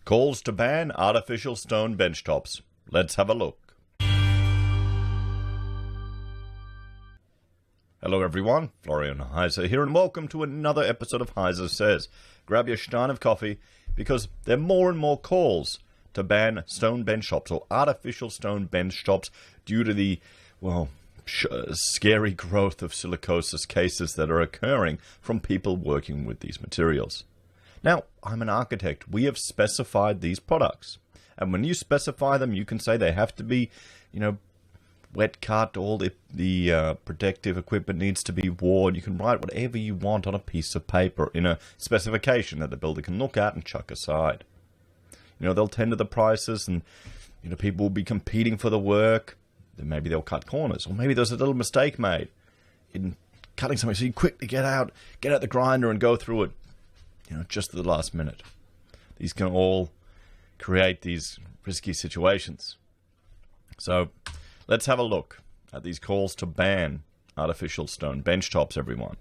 Calls to ban artificial stone benchtops. Let's have a look. Hello everyone, Florian.Heise here, and welcome to another episode of HeiseSays. Grab your stein of coffee, because there are more and more calls to ban stone benchtops or artificial stone benchtops due to the, scary growth of silicosis cases that are occurring from people working with these materials. Now, I'm an architect. We have specified these products. And when you specify them, you can say they have to be, wet cut, all the protective equipment needs to be worn. You can write whatever you want on a piece of paper in a specification that the builder can look at and chuck aside. They'll tender the prices and, people will be competing for the work. Then maybe they'll cut corners, or maybe there's a little mistake made in cutting something, so you quickly get out the grinder and go through it, just at the last minute. These can all create these risky situations. So let's have a look at these calls to ban artificial stone benchtops, everyone.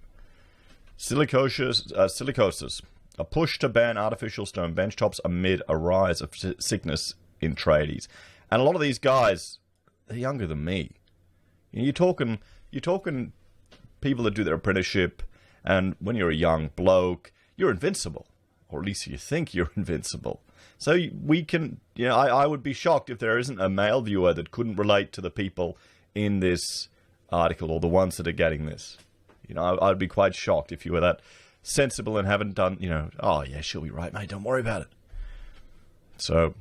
Silicosis, a push to ban artificial stone benchtops amid a rise of sickness in tradies. And a lot of these guys, they're younger than me. You're talking people that do their apprenticeship, and when you're a young bloke, you're invincible, or at least you think you're invincible. So we can, I would be shocked if there isn't a male viewer that couldn't relate to the people in this article, or the ones that are getting this. I'd be quite shocked if you were that sensible and haven't done, oh yeah, she'll be right, mate, don't worry about it. So,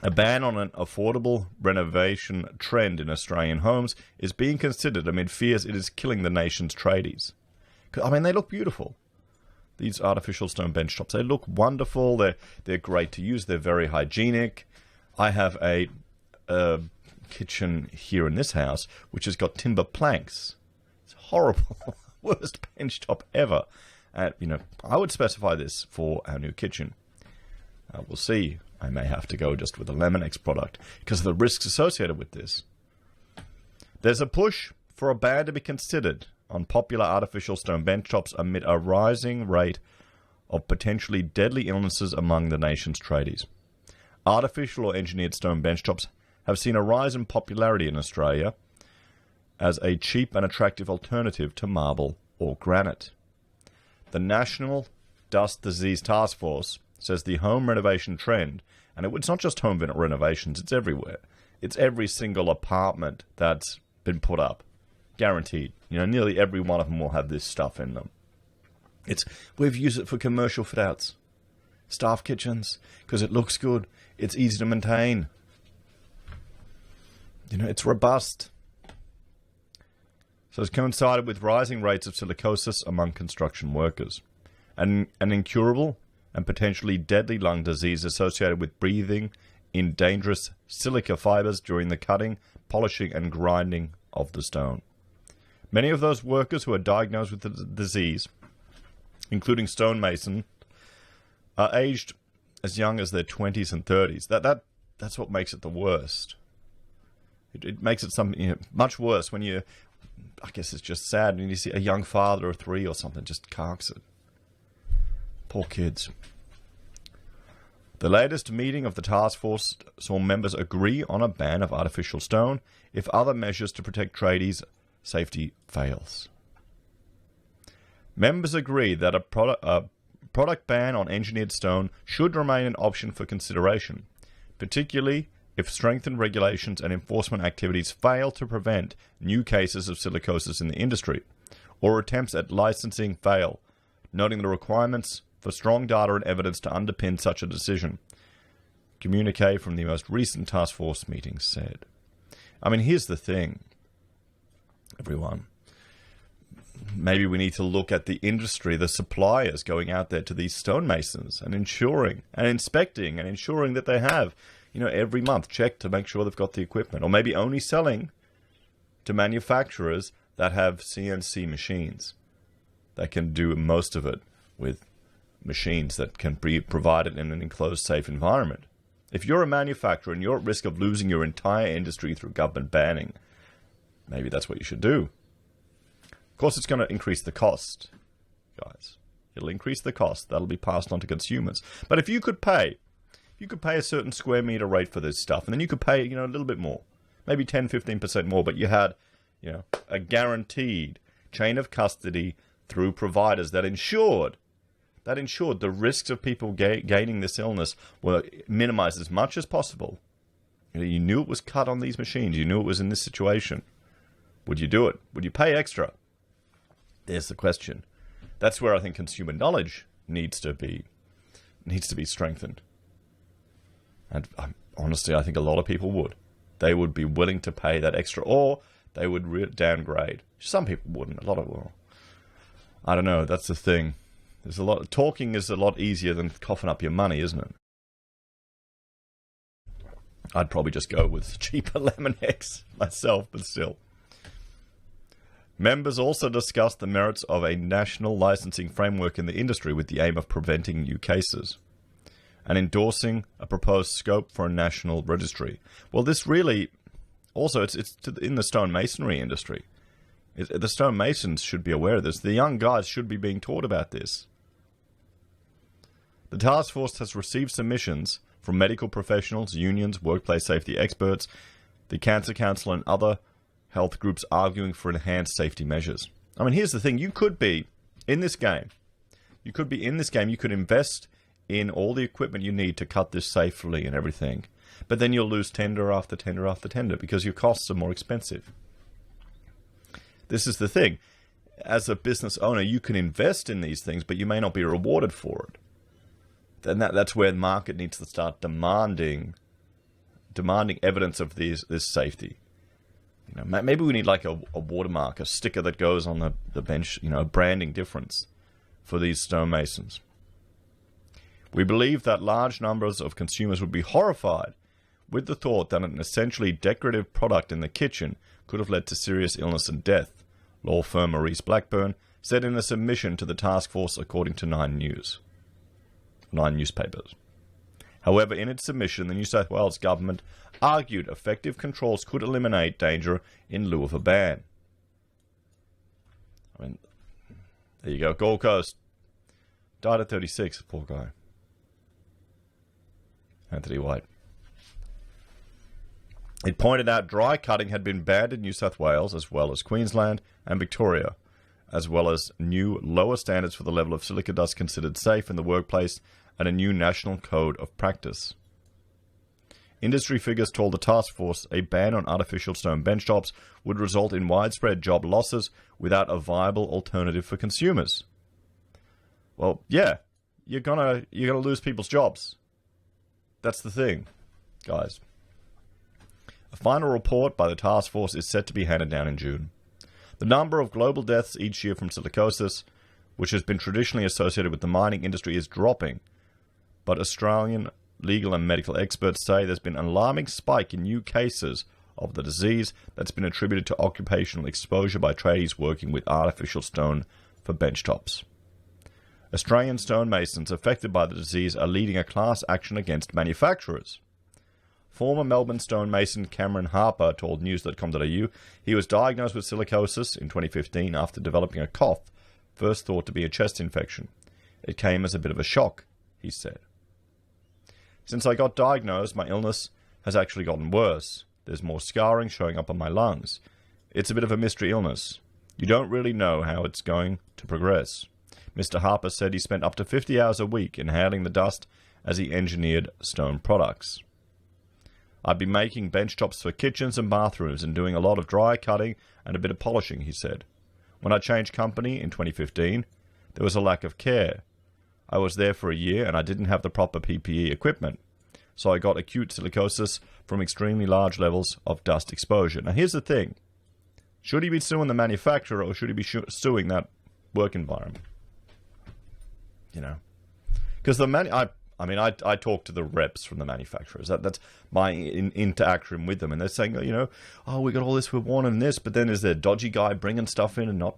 a ban on an affordable renovation trend in Australian homes is being considered amid fears it is killing the nation's tradies. They look beautiful. These artificial stone benchtops, they look wonderful. They're great to use. They're very hygienic. I have a kitchen here in this house which has got timber planks. It's horrible. Worst benchtop ever. I would specify this for our new kitchen. We'll see. I may have to go just with a Laminex product because of the risks associated with this. There's a push for a ban to be considered on popular artificial stone benchtops amid a rising rate of potentially deadly illnesses among the nation's tradies. Artificial or engineered stone benchtops have seen a rise in popularity in Australia as a cheap and attractive alternative to marble or granite. The National Dust Disease Task Force says the home renovation trend, and it's not just home renovations, it's everywhere. It's every single apartment that's been put up. Guaranteed. Nearly every one of them will have this stuff in them. We've used it for commercial fit-outs. Staff kitchens, because it looks good. It's easy to maintain. It's robust. So it's coincided with rising rates of silicosis among construction workers. An incurable and potentially deadly lung disease associated with breathing in dangerous silica fibers during the cutting, polishing, and grinding of the stone. Many of those workers who are diagnosed with the disease, including stonemason, are aged as young as their 20s and 30s. That's what makes it the worst. It makes it something much worse when I guess it's just sad when you see a young father of 3 or something just carks it. Poor kids. The latest meeting of the task force saw members agree on a ban of artificial stone if other measures to protect tradies' safety fails. Members agree that a product ban on engineered stone should remain an option for consideration, particularly if strengthened regulations and enforcement activities fail to prevent new cases of silicosis in the industry, or attempts at licensing fail, noting the requirements for strong data and evidence to underpin such a decision. Communique from the most recent task force meeting said. Here's the thing, everyone. Maybe we need to look at the industry, the suppliers going out there to these stonemasons and ensuring and inspecting and ensuring that they have, every month check to make sure they've got the equipment, or maybe only selling to manufacturers that have CNC machines that can do most of it with machines that can be provided in an enclosed, safe environment. If you're a manufacturer and you're at risk of losing your entire industry through government banning, maybe that's what you should do. Of course, it's going to increase the cost, guys. It'll increase the cost. That'll be passed on to consumers. But if you could pay, you could pay a certain square meter rate for this stuff, and then you could pay, a little bit more, maybe 10, 15% more, but you had, a guaranteed chain of custody through providers that ensured the risks of people gaining this illness were minimized as much as possible. You knew it was cut on these machines. You knew it was in this situation. Would you do it? Would you pay extra? There's the question. That's where I think consumer knowledge needs to be strengthened. And honestly, I think a lot of people would. They would be willing to pay that extra, or they would downgrade. Some people wouldn't. A lot of, well, I don't know. That's the thing. Talking is a lot easier than coughing up your money, isn't it? I'd probably just go with cheaper Lemonex myself, but still. Members also discussed the merits of a national licensing framework in the industry with the aim of preventing new cases, and endorsing a proposed scope for a national registry. Well, this really, also, it's in the stonemasonry industry. The stonemasons should be aware of this. The young guys should be being taught about this. The task force has received submissions from medical professionals, unions, workplace safety experts, the Cancer Council, and other health groups arguing for enhanced safety measures. I mean, here's the thing. You could be in this game. You could invest in all the equipment you need to cut this safely and everything. But then you'll lose tender after tender after tender because your costs are more expensive. This is the thing. As a business owner, you can invest in these things, but you may not be rewarded for it. And that's where the market needs to start demanding evidence of this safety. Maybe we need like a watermark, a sticker that goes on the bench, a branding difference for these stonemasons. We believe that large numbers of consumers would be horrified with the thought that an essentially decorative product in the kitchen could have led to serious illness and death, law firm Maurice Blackburn said in a submission to the task force, according to Nine newspapers. However, in its submission, the New South Wales government argued effective controls could eliminate danger in lieu of a ban. I mean, there you go. Gold Coast. Died at 36, poor guy. Anthony White. It pointed out dry cutting had been banned in New South Wales as well as Queensland and Victoria, as well as new lower standards for the level of silica dust considered safe in the workplace and a new national code of practice. Industry figures told the task force a ban on artificial stone benchtops would result in widespread job losses without a viable alternative for consumers. Well, yeah, you're gonna lose people's jobs. That's the thing, guys. A final report by the task force is set to be handed down in June. The number of global deaths each year from silicosis, which has been traditionally associated with the mining industry, is dropping, but Australian legal and medical experts say there's been an alarming spike in new cases of the disease that's been attributed to occupational exposure by tradies working with artificial stone for benchtops. Australian stonemasons affected by the disease are leading a class action against manufacturers. Former Melbourne stonemason Cameron Harper told news.com.au he was diagnosed with silicosis in 2015 after developing a cough, first thought to be a chest infection. It came as a bit of a shock, he said. Since I got diagnosed, my illness has actually gotten worse. There's more scarring showing up on my lungs. It's a bit of a mystery illness. You don't really know how it's going to progress. Mr. Harper said he spent up to 50 hours a week inhaling the dust as he engineered stone products. I'd been making benchtops for kitchens and bathrooms and doing a lot of dry cutting and a bit of polishing, he said. When I changed company in 2015, there was a lack of care. I was there for a year and I didn't have the proper PPE equipment, so I got acute silicosis from extremely large levels of dust exposure. Now here's the thing. Should he be suing the manufacturer or should he be suing that work environment? Because I talk to the reps from the manufacturers. That's my interaction with them, and they're saying, we got all this, we wanted this, but then is there a dodgy guy bringing stuff in and not?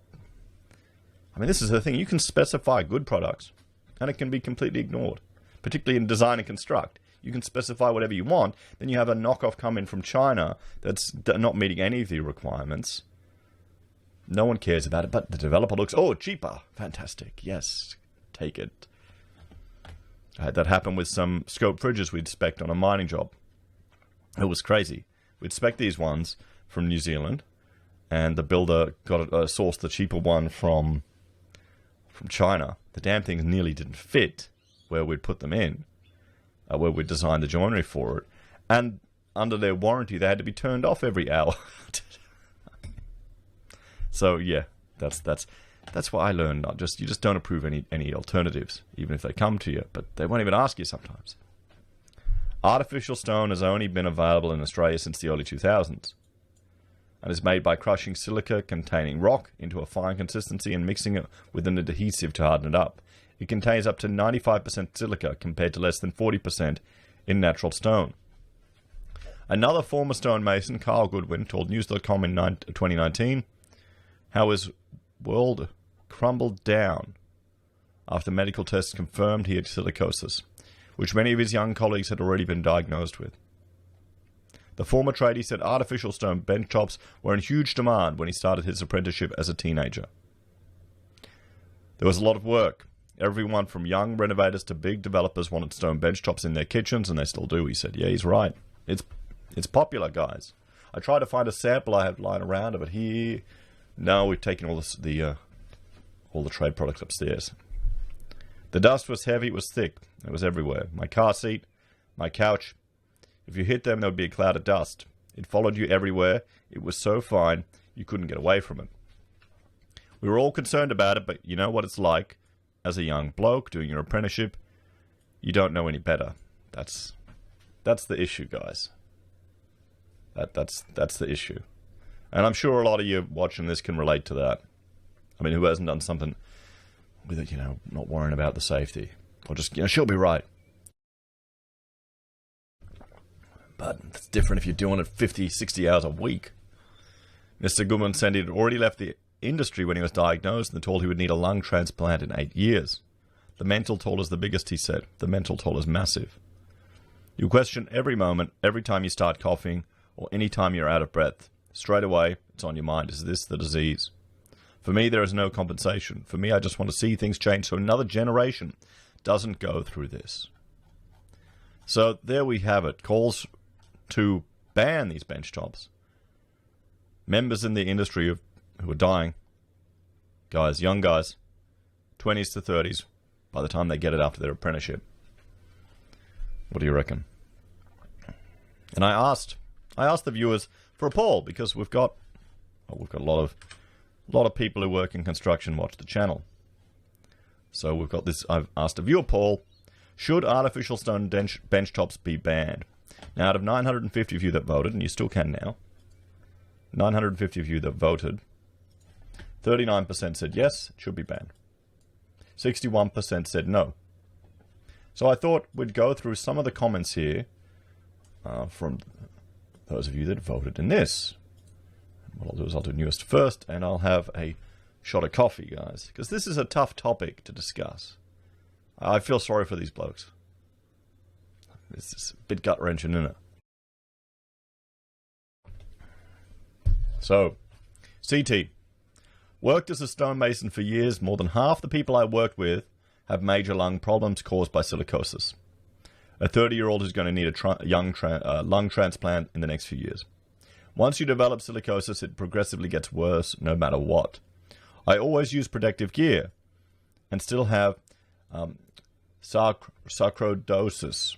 I mean, this is the thing. You can specify good products, and it can be completely ignored, particularly in design and construct. You can specify whatever you want, then you have a knockoff come in from China that's not meeting any of the requirements. No one cares about it, but the developer looks, cheaper. Fantastic. Yes, take it. I had that happen with some scope fridges we'd spec'd on a mining job. It was crazy. We'd spec these ones from New Zealand, and the builder got sourced the cheaper one from China. The damn things nearly didn't fit where we'd put them in, where we'd designed the joinery for it. And under their warranty, they had to be turned off every hour. So yeah, that's why I learned you just don't approve any alternatives, even if they come to you, but they won't even ask you sometimes. Artificial stone has only been available in Australia since the early 2000s and is made by crushing silica containing rock into a fine consistency and mixing it with an adhesive to harden it up. It contains up to 95% silica compared to less than 40% in natural stone. Another former stonemason, Carl Goodwin, told News.com in 2019 how his world crumbled down after medical tests confirmed he had silicosis, which many of his young colleagues had already been diagnosed with. The former tradie said artificial stone benchtops were in huge demand when he started his apprenticeship as a teenager. There was a lot of work. Everyone from young renovators to big developers wanted stone benchtops in their kitchens, and they still do, he said. Yeah, he's right. It's popular, guys. I tried to find a sample I have lying around of it here. No, we've taken all the trade products upstairs. The dust was heavy, it was thick, it was everywhere. My car seat, my couch. If you hit them, there would be a cloud of dust. It followed you everywhere. It was so fine, you couldn't get away from it. We were all concerned about it, but you know what it's like as a young bloke doing your apprenticeship. You don't know any better. That's the issue, guys. That's the issue. And I'm sure a lot of you watching this can relate to that. I mean, who hasn't done something with it, not worrying about the safety. Or just, she'll be right. But it's different if you're doing it 50, 60 hours a week. Mr. Goodman said he'd already left the industry when he was diagnosed and told he would need a lung transplant in 8 years. The mental toll is the biggest, he said. The mental toll is massive. You question every moment, every time you start coughing, or any time you're out of breath. Straight away, it's on your mind. Is this the disease? For me, there is no compensation. For me, I just want to see things change so another generation doesn't go through this. So there we have it. Calls to ban these benchtops. Members in the industry who are dying, guys, young guys, 20s to 30s, by the time they get it after their apprenticeship. What do you reckon? And I asked the viewers for a poll because we've got a lot of people who work in construction watch the channel. So we've got this. I've asked a viewer poll: should artificial stone benchtops be banned? Now, out of 950 of you that voted, and you still can now, 950 of you that voted, 39% said yes, it should be banned. 61% said no. So I thought we'd go through some of the comments here from those of you that voted in this. What I'll do is I'll do newest first, and I'll have a shot of coffee, guys, because this is a tough topic to discuss. I feel sorry for these blokes. It's just a bit gut-wrenching, isn't it? So, CT. Worked as a stonemason for years. More than half the people I worked with have major lung problems caused by silicosis. A 30-year-old is going to need a lung transplant in the next few years. Once you develop silicosis, it progressively gets worse no matter what. I always use protective gear and still have sarcoidosis,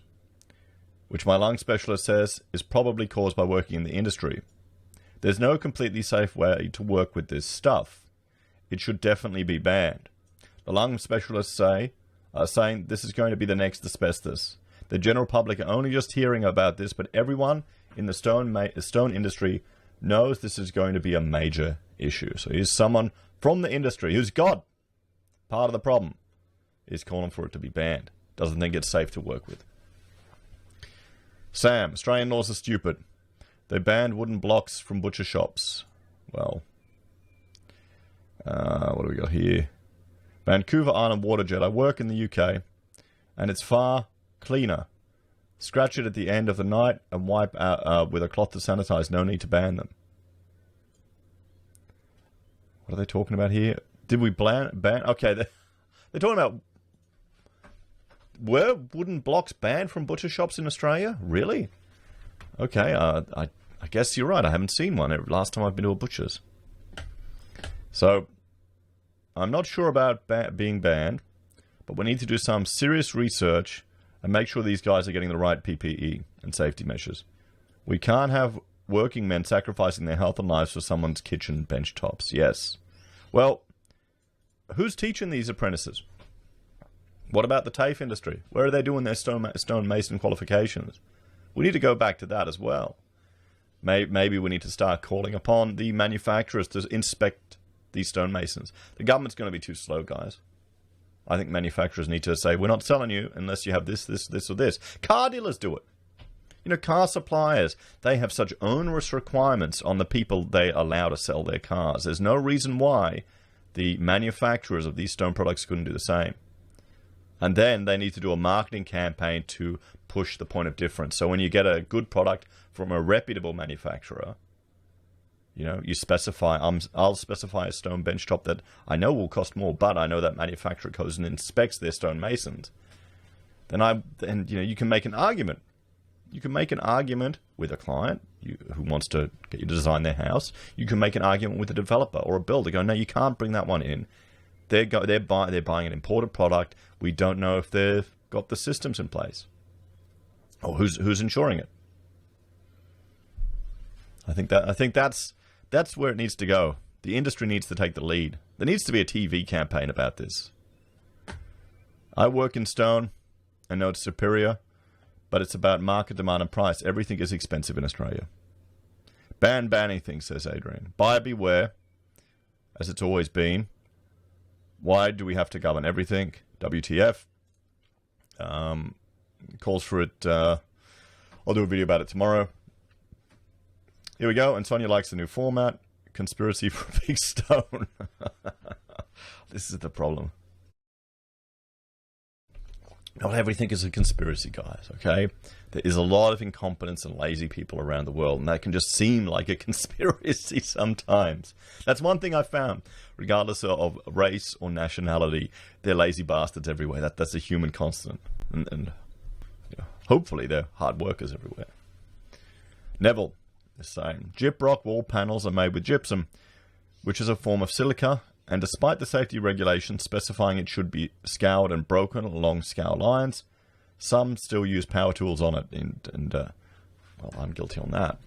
which my lung specialist says is probably caused by working in the industry. There's no completely safe way to work with this stuff. It should definitely be banned. The lung specialists are saying this is going to be the next asbestos. The general public are only just hearing about this, but everyone in the stone industry knows this is going to be a major issue. So here's someone from the industry who's got part of the problem, is calling for it to be banned. Doesn't think it's safe to work with. Sam, Australian laws are stupid. They banned wooden blocks from butcher shops. Well, what do we got here? Vancouver Island Waterjet. I work in the UK, and it's far cleaner. Scratch it at the end of the night and wipe out with a cloth to sanitize. No need to ban them. What are they talking about here? Did we ban? Okay, they're talking about were wooden blocks banned from butcher shops in Australia? Really? Okay, I guess you're right. I haven't seen one last time I've been to a butcher's. So, I'm not sure about being banned, but we need to do some serious research and make sure these guys are getting the right PPE and safety measures. We can't have working men sacrificing their health and lives for someone's kitchen bench tops. Yes. Well, who's teaching these apprentices? What about the TAFE industry? Where are they doing their stonemason qualifications? We need to go back to that as well. Maybe we need to start calling upon the manufacturers to inspect these stonemasons. The government's going to be too slow, guys. I think manufacturers need to say, we're not selling you unless you have this, this, this, or this. Car dealers do it. You know, car suppliers, they have such onerous requirements on the people they allow to sell their cars. There's no reason why the manufacturers of these stone products couldn't do the same. And then they need to do a marketing campaign to push the point of difference. So when you get a good product from a reputable manufacturer, you know, you specify, I'll specify a stone benchtop that I know will cost more, but I know that manufacturer goes and inspects their stonemasons. Then you know, you can make an argument. You can make an argument with a client who wants to get you to design their house. You can make an argument with a developer or a builder. Go, no, you can't bring that one in. They're buying an imported product. We don't know if they've got the systems in place, or who's ensuring it. I think that's where it needs to go. The industry needs to take the lead. There needs to be a TV campaign about this. I work in stone. I know it's superior, but it's about market demand and price. Everything is expensive in Australia. Banning things, says Adrian. Buyer beware, as it's always been. Why do we have to govern everything? WTF. Calls for it. I'll do a video about it tomorrow. Here we go. And Sonia likes the new format. Conspiracy for a big stone. This is the problem. Not everything is a conspiracy, guys, okay? There is a lot of incompetence and lazy people around the world, and that can just seem like a conspiracy sometimes. That's one thing I've found. Regardless of race or nationality, they're lazy bastards everywhere. That's a human constant. And you know, hopefully they're hard workers everywhere. Neville is saying, gyprock wall panels are made with gypsum, which is a form of silica, and despite the safety regulations specifying it should be scoured and broken along scour lines, some still use power tools on it, and well, I'm guilty on that.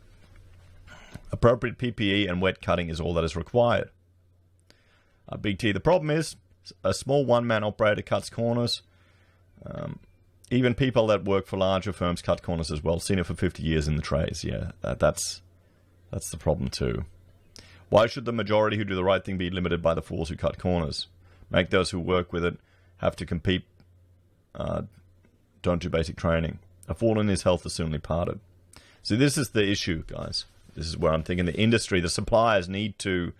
Appropriate PPE and wet cutting is all that is required. Big T, the problem is a small one-man operator cuts corners. Even people that work for larger firms cut corners as well. Seen it for 50 years in the trades. Yeah, that's the problem too. Why should the majority who do the right thing be limited by the fools who cut corners? Make those who work with it have to compete. Don't do basic training. A fool in his health is soonly parted. So this is the issue, guys. This is where I'm thinking the industry, the suppliers need to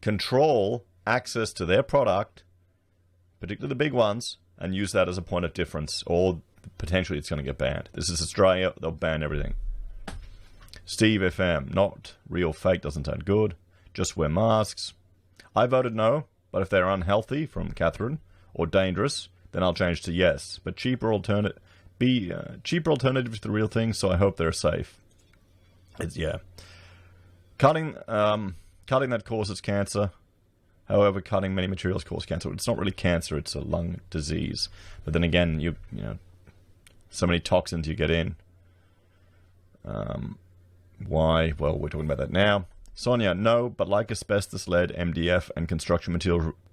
control access to their product, particularly the big ones, and use that as a point of difference, or potentially it's going to get banned. This is Australia. They'll ban everything. Steve FM, not real fake doesn't sound good. Just wear masks. I voted no, but if they're unhealthy, from Catherine, or dangerous, then I'll change to yes. But cheaper alternative to the real thing, so I hope they're safe. Yeah. Cutting that causes cancer. However, cutting many materials cause cancer. It's not really cancer, it's a lung disease. But then again, you know, so many toxins you get in. Why? Well, we're talking about that now. Sonia, no, but like asbestos, lead, MDF, and construction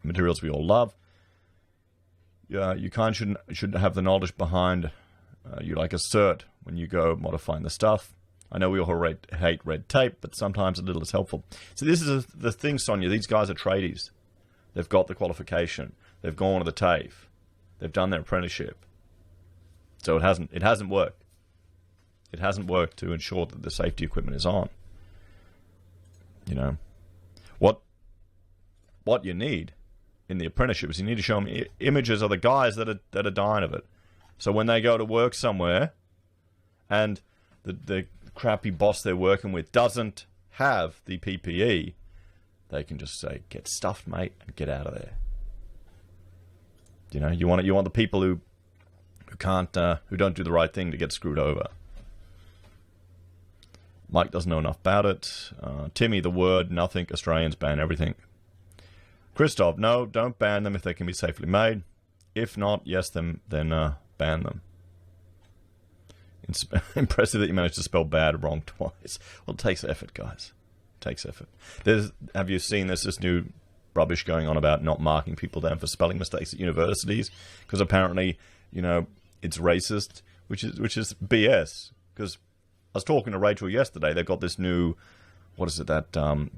materials we all love, you should have the knowledge behind you like a cert when you go modifying the stuff. I know we all hate red tape, but sometimes a little is helpful. So this is the thing, Sonia. These guys are tradies. They've got the qualification. They've gone to the TAFE. They've done their apprenticeship. So it hasn't worked. It hasn't worked to ensure that the safety equipment is on. You know, what you need in the apprenticeship is you need to show them images of the guys that are dying of it. So when they go to work somewhere, and the crappy boss they're working with doesn't have the PPE, they can just say, "Get stuffed, mate, and get out of there." You know, you want the people who who don't do the right thing to get screwed over. Mike doesn't know enough about it. Timmy, the word, nothing. Australians ban everything. Christoph, no, don't ban them if they can be safely made. If not, yes, then ban them. Impressive that you managed to spell bad wrong twice. Well, it takes effort, guys. It takes effort. Have you seen this new rubbish going on about not marking people down for spelling mistakes at universities? Because apparently, it's racist, which is BS. Because I was talking to Rachel yesterday. They've got this new, what is it, that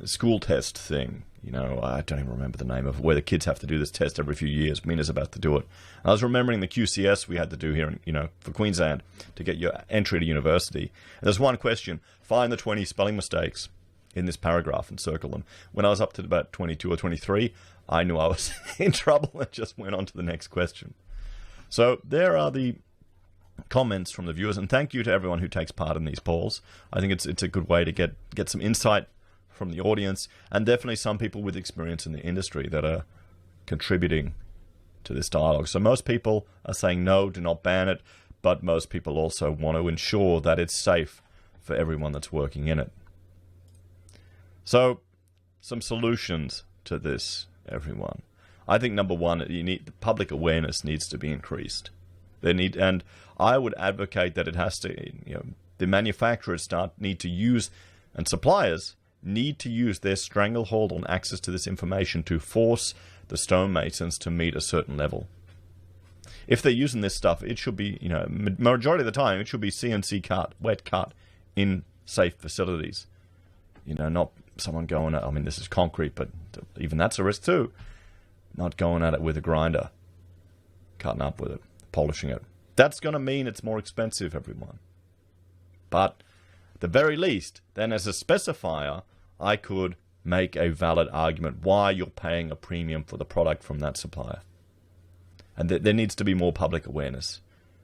school test thing. I don't even remember the name of it, where the kids have to do this test every few years. Mina's about to do it. And I was remembering the QCS we had to do here, for Queensland to get your entry to university. And there's one question: find the 20 spelling mistakes in this paragraph and circle them. When I was up to about 22 or 23, I knew I was in trouble and just went on to the next question. So there are the comments from the viewers, and thank you to everyone who takes part in these polls. I think it's a good way to get some insight from the audience, and definitely some people with experience in the industry that are contributing to this dialogue. So most people are saying no, do not ban it, but most people also want to ensure that it's safe for everyone that's working in it. So some solutions to this, everyone. I think number one, the public awareness needs to be increased. And I would advocate that it has to, the manufacturers need to use, and suppliers need to use their stranglehold on access to this information to force the stonemasons to meet a certain level. If they're using this stuff, it should be, majority of the time, it should be CNC cut, wet cut in safe facilities. Not someone going at, this is concrete, but even that's a risk too. Not going at it with a grinder, cutting up with it, polishing it. That's going to mean it's more expensive, everyone. But at the very least, then as a specifier, I could make a valid argument why you're paying a premium for the product from that supplier. And there needs to be more public awareness.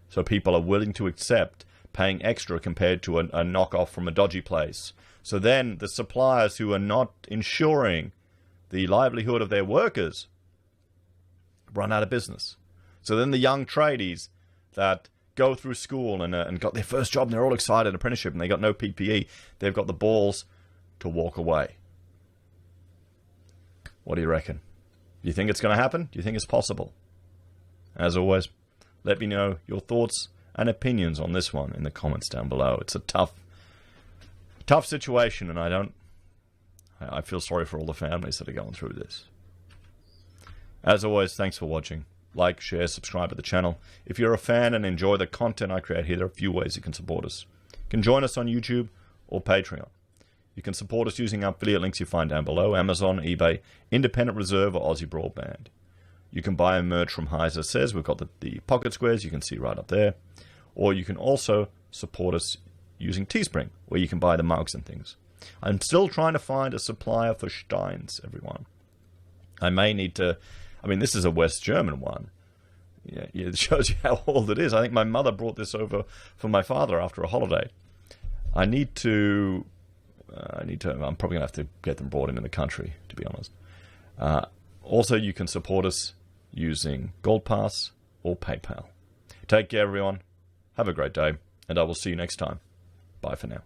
So people are willing to accept paying extra compared to a knockoff from a dodgy place. So then the suppliers who are not ensuring the livelihood of their workers run out of business. So then the young tradies that go through school and got their first job and they're all excited, apprenticeship, and they got no PPE, they've got the balls to walk away. What do you reckon? Do you think it's going to happen? Do you think it's possible? As always, let me know your thoughts and opinions on this one in the comments down below. It's a tough situation, and I feel sorry for all the families that are going through this. As always, thanks for watching. Like, share, subscribe to the channel. If you're a fan and enjoy the content I create here, there are a few ways you can support us. You can join us on YouTube or Patreon. You can support us using our affiliate links you find down below: Amazon, eBay, Independent Reserve, or AussieBroadband. You can buy a merch from HeiseSays. We've got the pocket squares you can see right up there. Or you can also support us using Teespring, where you can buy the mugs and things. I'm still trying to find a supplier for Steins, everyone. I may need to... this is a West German one. Yeah, it shows you how old it is. I think my mother brought this over for my father after a holiday. I'm probably going to have to get them brought into the country, to be honest. Also, you can support us using Gold Pass or PayPal. Take care, everyone. Have a great day, and I will see you next time. Bye for now.